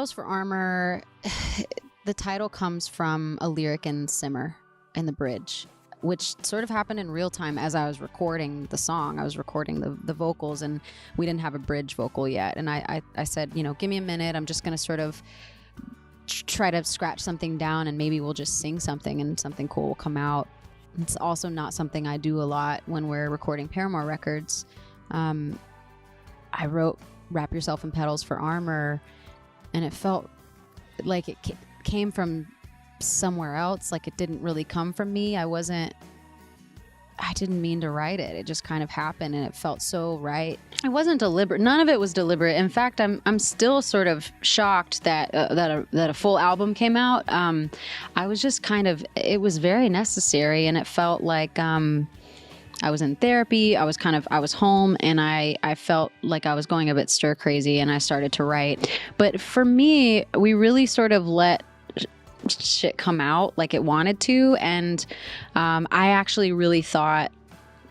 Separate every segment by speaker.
Speaker 1: Petals for Armor, the title comes from a lyric in Simmer in the bridge, which sort of happened in real time as I was recording the song. I was recording the vocals, and we didn't have a bridge vocal yet. And I said, you know, give me a minute. I'm just going to sort of try to scratch something down, and maybe we'll just sing something and something cool will come out. It's also not something I do a lot when we're recording Paramore records. I wrote Wrap Yourself in Petals for Armor, and it felt like it came from somewhere else. Like it didn't really come from me. I didn't mean to write it. It just kind of happened, and it felt so right. It wasn't deliberate. None of it was deliberate. In fact, I'm still sort of shocked that a full album came out. I was just it was very necessary, and it felt like I was in therapy. I was home, and I felt like I was going a bit stir crazy, and I started to write. But for me, we really sort of let shit come out like it wanted to, and I actually really thought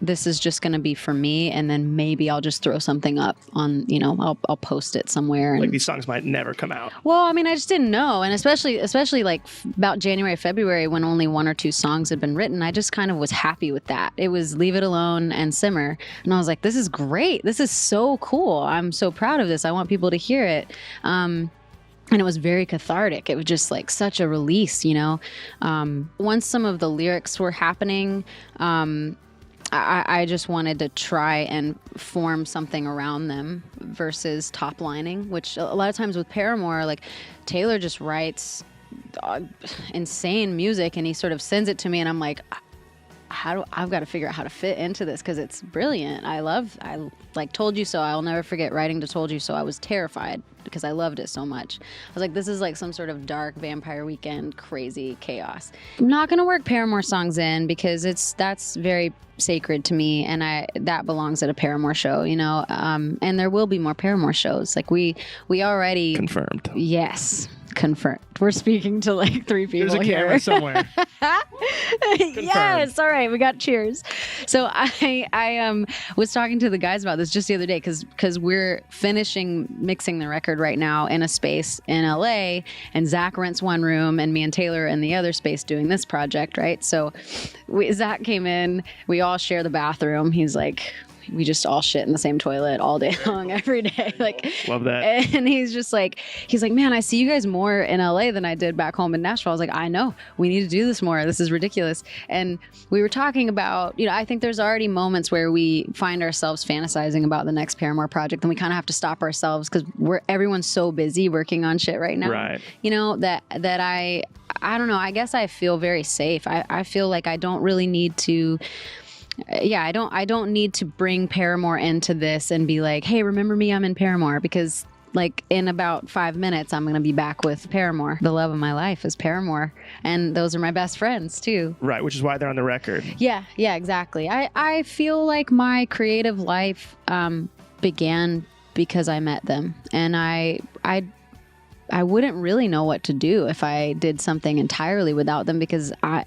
Speaker 1: this is just going to be for me, and then maybe I'll just throw something up on, you know, I'll post it somewhere.
Speaker 2: Like these songs might never come out.
Speaker 1: Well, I mean, I just didn't know, and especially like about January, February, when only 1 or 2 songs had been written, I just kind of was happy with that. It was Leave It Alone and Simmer, and I was like, this is great. This is so cool. I'm so proud of this. I want people to hear it. And it was very cathartic. It was just like such a release, you know. Once some of the lyrics were happening, I just wanted to try and form something around them versus top lining, which a lot of times with Paramore, like Taylor just writes insane music and he sort of sends it to me, and I'm like, I've got to figure out how to fit into this because it's brilliant. I like Told You So. I'll never forget writing to Told You So. I was terrified because I loved it so much. I was like, this is like some sort of dark Vampire Weekend crazy chaos. I'm not going to work Paramore songs in because that's very sacred to me, and that belongs at a Paramore show, you know. And there will be more Paramore shows. Like we already
Speaker 2: confirmed.
Speaker 1: Yes. Confirmed. We're speaking to like 3 people
Speaker 2: There's a
Speaker 1: here.
Speaker 2: camera somewhere.
Speaker 1: Yes. All right. We got cheers. So I was talking to the guys about this just the other day because we're finishing mixing the record right now in a space in LA, and Zach rents one room and me and Taylor in the other space doing this project. Right. So Zach came in, we all share the bathroom. He's like, we just all shit in the same toilet all day long, every day. Like,
Speaker 2: love that.
Speaker 1: And he's like, man, I see you guys more in LA than I did back home in Nashville. I was like, I know, we need to do this more. This is ridiculous. And we were talking about, you know, I think there's already moments where we find ourselves fantasizing about the next Paramore project, and we kind of have to stop ourselves because everyone's so busy working on shit right now.
Speaker 2: Right.
Speaker 1: You know, that I don't know. I guess I feel very safe. I feel like I don't really need to. Yeah, I don't need to bring Paramore into this and be like, hey, remember me? I'm in Paramore, because like in about 5 minutes, I'm going to be back with Paramore. The love of my life is Paramore. And those are my best friends too.
Speaker 2: Right. Which is why they're on the record.
Speaker 1: Yeah, exactly. I feel like my creative life began because I met them. And I wouldn't really know what to do if I did something entirely without them, because I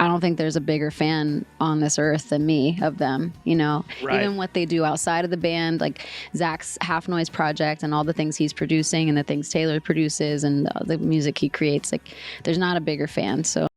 Speaker 1: don't think there's a bigger fan on this earth than me of them, you know.
Speaker 2: Right.
Speaker 1: Even what they do outside of the band, like Zach's Half Noise project and all the things he's producing and the things Taylor produces and the music he creates, like there's not a bigger fan. So